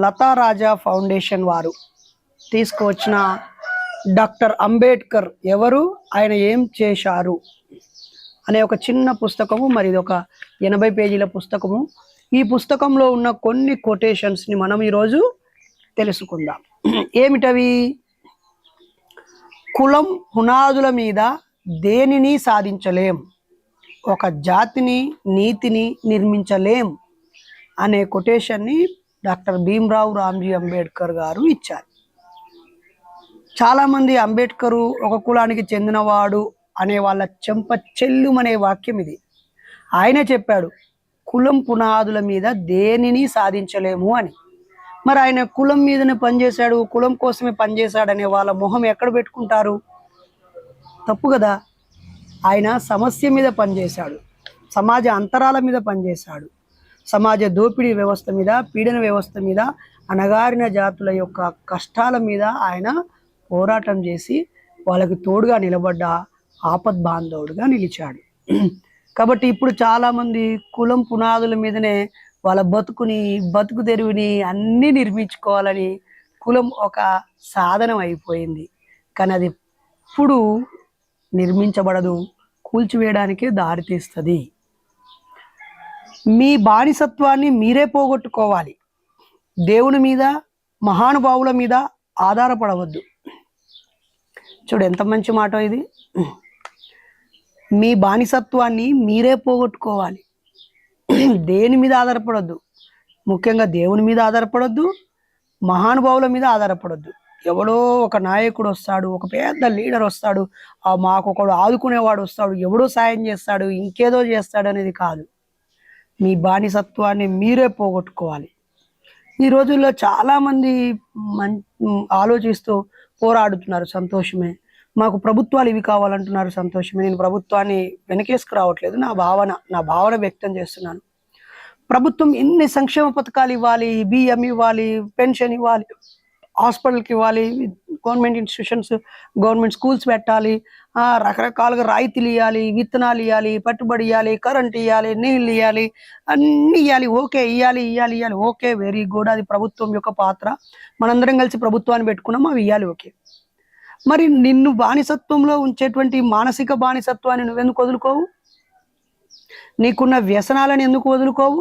లతా రాజా foundation వారు తీసుకువచ్చిన doctor Ambedkar ఎవరు, ఆయన ఏం చేశారు అనే ఒక చిన్న పుస్తకము. మరి ఇది ఒక 80 పేజీల పుస్తకము. ఈ పుస్తకంలో ఉన్న కొన్ని కొటేషన్స్ని మనం ఈరోజు తెలుసుకుందాం. ఏమిటవి? కులం పునాదుల మీద దేనిని సాధించలేం, ఒక జాతిని నీతిని నిర్మించలేం అనే కొటేషన్ని డాక్టర్ భీమ్రావ్ రామ్జీ అంబేద్కర్ గారు ఇచ్చారు. చాలామంది అంబేద్కరు ఒక కులానికి చెందినవాడు అనే వాళ్ళ చెంప చెల్లుమనే వాక్యం ఇది. ఆయనే చెప్పాడు కులం పునాదుల మీద దేనిని సాధించలేము అని. మరి ఆయన కులం మీదనే పనిచేశాడు, కులం కోసమే పనిచేశాడనే వాళ్ళ మొహం ఎక్కడ పెట్టుకుంటారు? తప్పు కదా. ఆయన సమస్య మీద పనిచేశాడు, సమాజ అంతరాల మీద పనిచేశాడు, సమాజ దోపిడీ వ్యవస్థ మీద, పీడన వ్యవస్థ మీద, అణగారిన జాతుల యొక్క కష్టాల మీద ఆయన పోరాటం చేసి వాళ్ళకి తోడుగా నిలబడ్డ ఆపద్ బాంధవుడుగా నిలిచాడు. కాబట్టి ఇప్పుడు చాలామంది కులం పునాదుల మీదనే వాళ్ళ బతుకు తెరువుని అన్నీ నిర్మించుకోవాలని కులం ఒక సాధనం అయిపోయింది. కానీ అది ఎప్పుడు నిర్మించబడదు, కూల్చివేయడానికే దారితీస్తుంది. మీ బానిసత్వాన్ని మీరే పోగొట్టుకోవాలి, దేవుని మీద మహానుభావుల మీద ఆధారపడవద్దు. చూడు ఎంత మంచి మాట ఇది. మీ బానిసత్వాన్ని మీరే పోగొట్టుకోవాలి, దేని మీద ఆధారపడొద్దు, ముఖ్యంగా దేవుని మీద ఆధారపడొద్దు, మహానుభావుల మీద ఆధారపడొద్దు. ఎవడో ఒక నాయకుడు వస్తాడు, ఒక పెద్ద లీడర్ వస్తాడు, మాకు ఒకడు ఆదుకునేవాడు వస్తాడు, ఎవడో సాయం చేస్తాడు, ఇంకేదో చేస్తాడు అనేది కాదు. మీ బానిసత్వాన్ని మీరే పోగొట్టుకోవాలి. ఈ రోజుల్లో చాలామంది ఆలోచిస్తూ పోరాడుతున్నారు, సంతోషమే. మాకు ప్రభుత్వాలు ఇవి కావాలంటున్నారు, సంతోషమే. నేను ప్రభుత్వాన్ని వెనకేసుకు రావట్లేదు, నా భావన వ్యక్తం చేస్తున్నాను. ప్రభుత్వం ఎన్ని సంక్షేమ పథకాలు ఇవ్వాలి, బియ్యం ఇవ్వాలి, పెన్షన్ ఇవ్వాలి, హాస్పిటల్కి ఇవ్వాలి, గవర్నమెంట్ ఇన్స్టిట్యూషన్స్, గవర్నమెంట్ స్కూల్స్ పెట్టాలి, రకరకాలుగా రాయితీలు ఇవ్వాలి, విత్తనాలు ఇవ్వాలి, పట్టుబడి ఇవ్వాలి, కరెంట్ ఇవ్వాలి, నీళ్ళు ఇవ్వాలి, అన్నీ ఇవ్వాలి. ఓకే, ఇవ్వాలి, ఓకే, వెరీ గుడ్. అది ప్రభుత్వం యొక్క పాత్ర. మనందరం కలిసి ప్రభుత్వాన్ని పెట్టుకున్నాం, అవి ఇవ్వాలి, ఓకే. మరి నిన్ను బానిసత్వంలో ఉంచేటువంటి మానసిక బానిసత్వాన్ని నువ్వెందుకు వదులుకోవు? నీకున్న వ్యసనాలను ఎందుకు వదులుకోవు?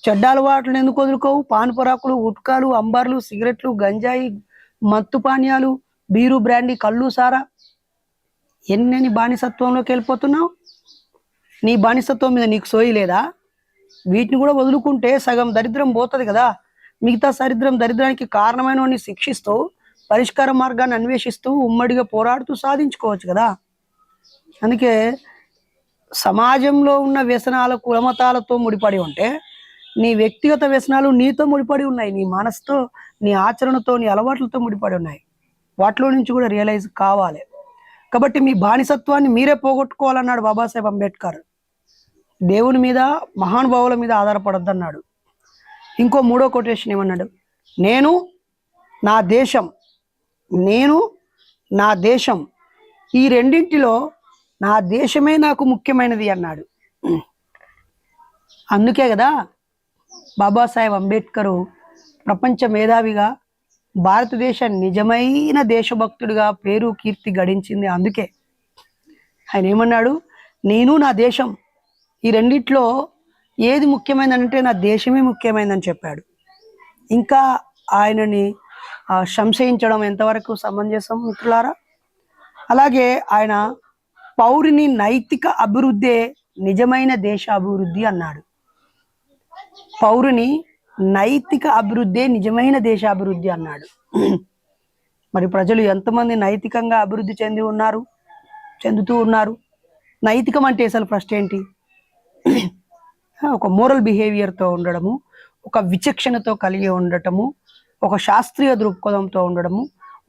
చెడ్డ అలవాట్లను ఎందుకు వదులుకోవు? పాన్పరాకులు, గుట్కాలు, అంబర్లు, సిగరెట్లు, గంజాయి, మత్తు పానీయాలు, బీరు, బ్రాండీ, కళ్ళు, సారా, ఎన్నెన్ని బానిసత్వంలోకి వెళ్ళిపోతున్నావు? నీ బానిసత్వం మీద నీకు సోయి లేదా? వీటిని కూడా వదులుకుంటే సగం దరిద్రం పోతుంది కదా. మిగతా దరిద్రానికి కారణమైన వాడిని శిక్షిస్తూ, పరిష్కార మార్గాన్ని అన్వేషిస్తూ, ఉమ్మడిగా పోరాడుతూ సాధించుకోవచ్చు కదా. అందుకే సమాజంలో ఉన్న వ్యసనాలు కులమతాలతో ముడిపడి ఉంటే, నీ వ్యక్తిగత వ్యసనాలు నీతో ముడిపడి ఉన్నాయి, నీ మనసుతో, నీ ఆచరణతో, నీ అలవాట్లతో ముడిపడి ఉన్నాయి. వాటిలో నుంచి కూడా రియలైజ్ కావాలి. కాబట్టి మీ బానిసత్వాన్ని మీరే పోగొట్టుకోవాలన్నాడు బాబాసాహెబ్ అంబేద్కర్. దేవుని మీద, మహానుభావుల మీద ఆధారపడొద్దన్నాడు. ఇంకో మూడో కొటేషన్ ఏమన్నాడు? నేను నా దేశం ఈ రెండింటిలో నా దేశమే నాకు ముఖ్యమైనది అన్నాడు. అందుకే కదా బాబాసాహెబ్ అంబేద్కరు ప్రపంచ మేధావిగా, భారతదేశ నిజమైన దేశభక్తుడిగా పేరు కీర్తి గడించింది. అందుకే ఆయన ఏమన్నాడు? నేను నా దేశం ఈ రెండిట్లో ఏది ముఖ్యమైనదంటే నా దేశమే ముఖ్యమైనదని చెప్పాడు. ఇంకా ఆయనని సంశయించడం ఎంతవరకు సమంజసం మిత్రులారా? అలాగే ఆయన పౌరుని నైతిక అభివృద్ధే నిజమైన దేశ అభివృద్ధి అన్నాడు. పౌరుని నైతిక అభివృద్ధే నిజమైన దేశాభివృద్ధి అన్నాడు. మరి ప్రజలు ఎంతమంది నైతికంగా అభివృద్ధి చెందుతూ ఉన్నారు? నైతికం అంటే అసలు ఫస్ట్ ఏంటి? ఒక మోరల్ బిహేవియర్తో ఉండడము, ఒక విచక్షణతో కలిగి ఉండటము, ఒక శాస్త్రీయ దృక్పథంతో ఉండడము,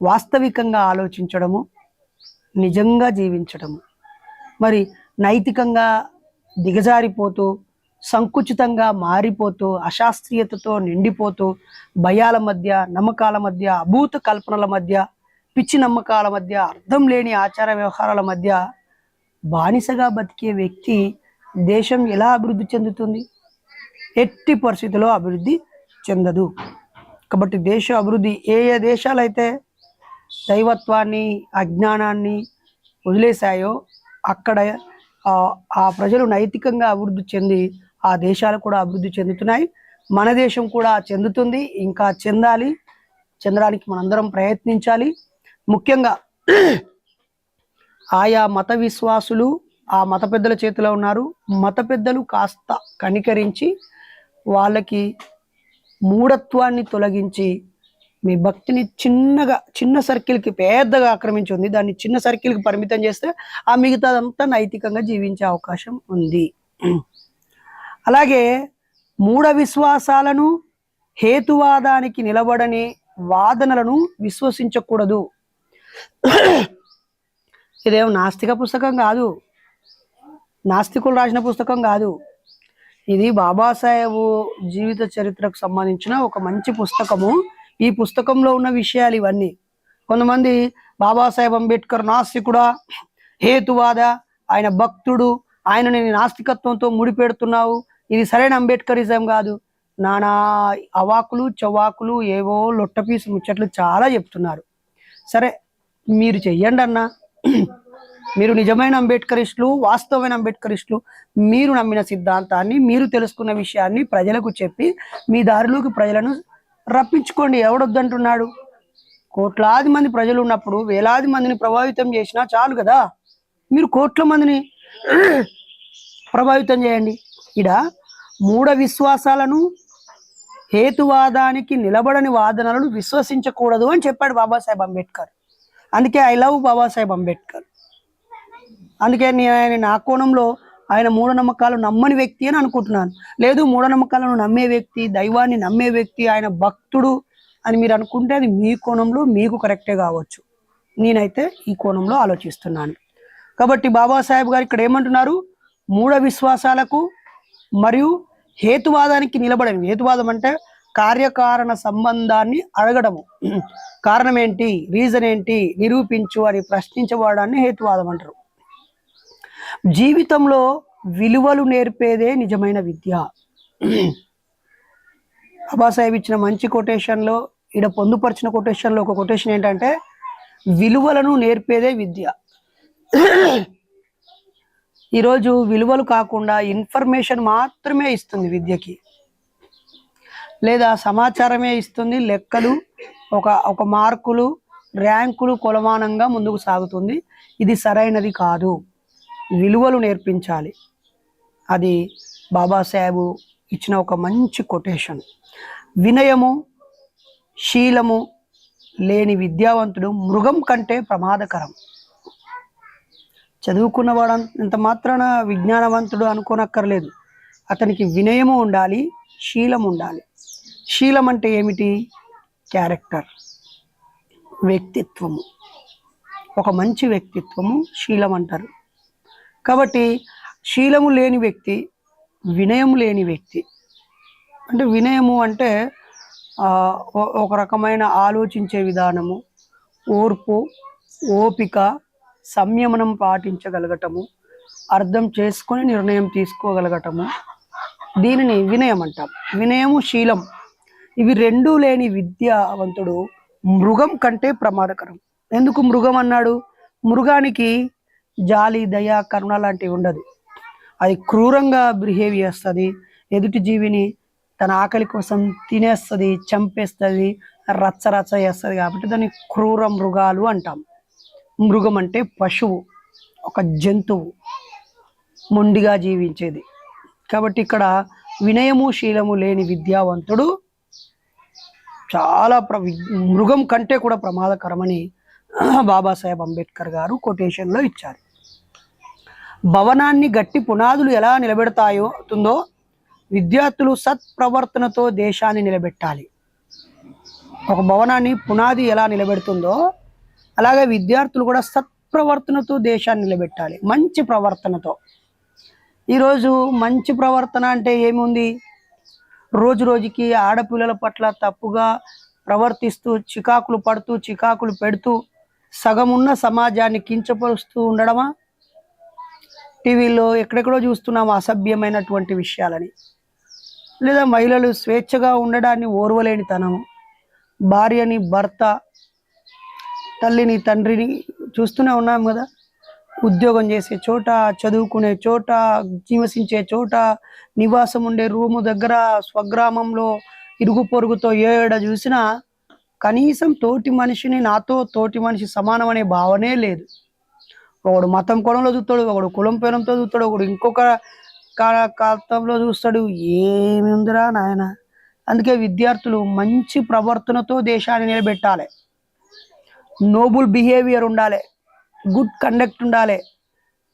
వాస్తవికంగా ఆలోచించడము, నిజంగా జీవించడము. మరి నైతికంగా దిగజారిపోతూ, సంకుచితంగా మారిపోతూ, అశాస్త్రీయతతో నిండిపోతూ, భయాల మధ్య, నమ్మకాల మధ్య, అభూత కల్పనల మధ్య, పిచ్చి నమ్మకాల మధ్య, అర్థం లేని ఆచార వ్యవహారాల మధ్య బానిసగా బతికే వ్యక్తి దేశం ఎలా అభివృద్ధి చెందుతుంది? ఎట్టి పరిస్థితుల్లో అభివృద్ధి చెందదు. కాబట్టి దేశ అభివృద్ధి ఏ ఏ దేశాలైతే దైవత్వాన్ని అజ్ఞానాన్ని వదిలేశాయో అక్కడ ఆ ప్రజలు నైతికంగా అభివృద్ధి చెంది ఆ దేశాలు కూడా అభివృద్ధి చెందుతున్నాయి. మన దేశం కూడా చెందుతుంది, ఇంకా చెందాలి. చెందడానికి మనందరం ప్రయత్నించాలి. ముఖ్యంగా ఆయా మత విశ్వాసులు ఆ మత పెద్దల చేతిలో ఉన్నారు. మత పెద్దలు కాస్త కనికరించి వాళ్ళకి మూఢత్వాన్ని తొలగించి మీ భక్తిని చిన్న సర్కిల్కి పెద్దగా ఆక్రమించి ఉంది, దాన్ని చిన్న సర్కిల్కి పరిమితం చేస్తే ఆ మిగతాదంతా నైతికంగా జీవించే అవకాశం ఉంది. అలాగే మూఢ విశ్వాసాలను హేతువాదానికి నిలబడని వాదనలను విశ్వసించకూడదు. ఇదేం నాస్తిక పుస్తకం కాదు, నాస్తికులు రాసిన పుస్తకం కాదు. ఇది బాబాసాహెబ్ జీవిత చరిత్రకు సంబంధించిన ఒక మంచి పుస్తకము. ఈ పుస్తకంలో ఉన్న విషయాలు ఇవన్నీ. కొంతమంది బాబాసాహెబ్ అంబేద్కర్ నాస్తికుడా, హేతువాద, ఆయన భక్తుడు, ఆయనని నాస్తికత్వంతో ముడిపెడుతున్నావు, ఇది సరైన అంబేద్కరిజం కాదు, నానా అవాకులు చవాకులు ఏవో లొట్టపీసు ముచ్చట్లు చాలా చెప్తున్నారు. సరే, మీరు చెయ్యండి అన్నా. మీరు నిజమైన అంబేద్కరిస్టులు, వాస్తవమైన అంబేద్కరిస్టులు, మీరు నమ్మిన సిద్ధాంతాన్ని, మీరు తెలుసుకున్న విషయాన్ని ప్రజలకు చెప్పి మీ దారిలోకి ప్రజలను రప్పించుకోండి. ఎవడొద్దంటున్నాడు? కోట్లాది మంది ప్రజలు ఉన్నప్పుడు వేలాది మందిని ప్రభావితం చేసినా చాలు కదా. మీరు కోట్ల మందిని ప్రభావితం చేయండి. ఇడ మూఢ విశ్వాసాలను హేతువాదానికి నిలబడని వాదనలను విశ్వసించకూడదు అని చెప్పాడు బాబాసాహెబ్ అంబేద్కర్. అందుకే ఐ లవ్ బాబాసాహెబ్ అంబేద్కర్. అందుకే నేను నా కోణంలో ఆయన మూఢనమ్మకాలు నమ్మని వ్యక్తి అని అనుకుంటున్నాను. లేదు, మూఢనమ్మకాలను నమ్మే వ్యక్తి, దైవాన్ని నమ్మే వ్యక్తి, ఆయన భక్తుడు అని మీరు అనుకుంటే అది మీ కోణంలో మీకు కరెక్టే కావచ్చు. నేనైతే ఈ కోణంలో ఆలోచిస్తున్నాను. కాబట్టి బాబాసాహెబ్ గారు ఇక్కడ ఏమంటున్నారు? మూఢ విశ్వాసాలకు మరియు హేతువాదానికి నిలబడని. హేతువాదం అంటే కార్యకారణ సంబంధాన్ని అడగడము. కారణం ఏంటి, రీజన్ ఏంటి, నిరూపించు అని ప్రశ్నించబడాన్ని హేతువాదం అంటారు. జీవితంలో విలువలు నేర్పేదే నిజమైన విద్య. బాబాసాహెబ్ ఇచ్చిన మంచి కొటేషన్లో, ఈడ పొందుపరిచిన కొటేషన్లో ఒక కొటేషన్ ఏంటంటే, విలువలను నేర్పేదే విద్య. ఈరోజు విలువలు కాకుండా ఇన్ఫర్మేషన్ మాత్రమే ఇస్తుంది విద్యకి, లేదా సమాచారమే ఇస్తుంది, లెక్కలు, ఒక మార్కులు, ర్యాంకులు కొలమానంగా ముందుకు సాగుతుంది. ఇది సరైనది కాదు. విలువలు నేర్పించాలి. అది బాబాసాహెబ్ ఇచ్చిన ఒక మంచి కొటేషన్. వినయము శీలము లేని విద్యావంతుడు మృగం కంటే ప్రమాదకరం. చదువుకున్నవాడు అంత మాత్రాన విజ్ఞానవంతుడు అనుకోనక్కర్లేదు. అతనికి వినయము ఉండాలి, శీలం ఉండాలి. శీలం అంటే ఏమిటి? క్యారెక్టర్, వ్యక్తిత్వము. ఒక మంచి వ్యక్తిత్వము శీలం అంటారు. కాబట్టి శీలము లేని వ్యక్తి, వినయము లేని వ్యక్తి. అంటే వినయము అంటే ఒక రకమైన ఆలోచించే విధానము, ఓర్పు, ఓపిక, సంయమనం పాటించగలగటము, అర్థం చేసుకొని నిర్ణయం తీసుకోగలగటము, దీనిని వినయం అంటాం. వినయము శీలం ఇవి రెండూ లేని విద్యావంతుడు మృగం కంటే ప్రమాదకరం. ఎందుకు మృగం అన్నాడు? మృగానికి జాలి, దయ, కరుణ లాంటివి ఉండదు. అది క్రూరంగా బిహేవ్ చేస్తుంది. ఎదుటి జీవిని తన ఆకలి కోసం తినేస్తుంది, చంపేస్తుంది, రచ్చ చేస్తుంది. కాబట్టి దాన్ని క్రూర మృగాలు అంటాం. మృగం అంటే పశువు, ఒక జంతువు, మొండిగా జీవించేది. కాబట్టి ఇక్కడ వినయము శీలము లేని విద్యావంతుడు చాలా మృగం కంటే కూడా ప్రమాదకరమని బాబాసాహెబ్ అంబేద్కర్ గారు కొటేషన్లో ఇచ్చారు. భవనాన్ని గట్టి పునాదులు ఎలా నిలబెడతాయో విద్యార్థులు సత్ప్రవర్తనతో దేశాన్ని నిలబెట్టాలి. ఒక భవనాన్ని పునాది ఎలా నిలబెడుతుందో అలాగే విద్యార్థులు కూడా సత్ప్రవర్తనతో దేశాన్ని నిలబెట్టాలి, మంచి ప్రవర్తనతో. ఈరోజు మంచి ప్రవర్తన అంటే ఏముంది? రోజు రోజుకి ఆడపిల్లల పట్ల తప్పుగా ప్రవర్తిస్తూ, చికాకులు పడుతూ, చికాకులు పెడుతూ, సగమున్న సమాజాన్ని కించపరుస్తూ ఉండడమా? టీవీలో ఎక్కడెక్కడో చూస్తున్నాము అసభ్యమైనటువంటి విషయాలని. లేదా మహిళలు స్వేచ్ఛగా ఉండడాన్ని ఓర్వలేనితనము, భార్యని భర్త, తల్లిని తండ్రిని చూస్తూనే ఉన్నాం కదా. ఉద్యోగం చేసే చోట, చదువుకునే చోట, నివసించే చోట, నివాసం ఉండే రూము దగ్గర, స్వగ్రామంలో, ఇరుగు పొరుగుతో ఏడ చూసినా కనీసం తోటి మనిషిని నాతో తోటి మనిషి సమానం అనే భావనే లేదు. ఒకడు మతం కోణంలో చూస్తాడు, ఒకడు కులం పేరంతో చూస్తాడు, ఒకడు ఇంకొక కాతంలో చూస్తాడు. ఏమి ఉందిరా నాయన. అందుకే విద్యార్థులు మంచి ప్రవర్తనతో దేశాన్ని నిలబెట్టాలి, నోబుల్ బిహేవియర్ ఉండాలి, గుడ్ కండక్ట్ ఉండాలి,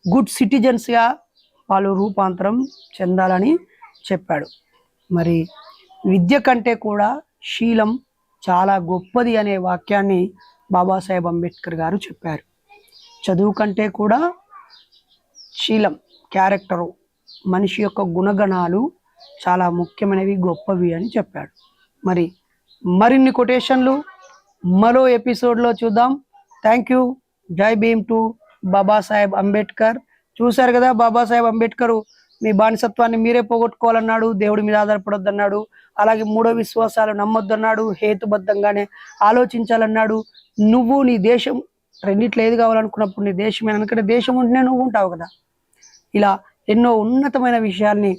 గుడ్ సిటిజన్స్గా వాళ్ళు రూపాంతరం చెందాలని చెప్పాడు. మరి విద్య కంటే కూడా శీలం చాలా గొప్పది అనే వాక్యాన్ని బాబాసాహెబ్ అంబేద్కర్ గారు చెప్పారు. చదువు కంటే కూడా శీలం, క్యారెక్టరు, మనిషి యొక్క గుణగణాలు చాలా ముఖ్యమైనవి, గొప్పవి అని చెప్పాడు. మరి మరిన్ని కొటేషన్లు మరో ఎపిసోడ్లో చూద్దాం. Thank you. జై భీమ్ టు బాబాసాహెబ్ అంబేద్కర్. చూశారు కదా, బాబాసాహెబ్ అంబేద్కర్ మీ బానిసత్వాన్ని మీరే పోగొట్టుకోవాలన్నాడు, దేవుడి మీద ఆధారపడొద్దు అన్నాడు. అలాగే మూఢ విశ్వాసాలు నమ్మొద్దన్నాడు, హేతుబద్ధంగానే ఆలోచించాలన్నాడు. నువ్వు నీ దేశం రెండిట్లో ఏది కావాలనుకున్నప్పుడు నీ దేశమే, ఎందుకంటే దేశం ఉంటేనే నువ్వు ఉంటావు కదా. ఇలా ఎన్నో ఉన్నతమైన విషయాల్ని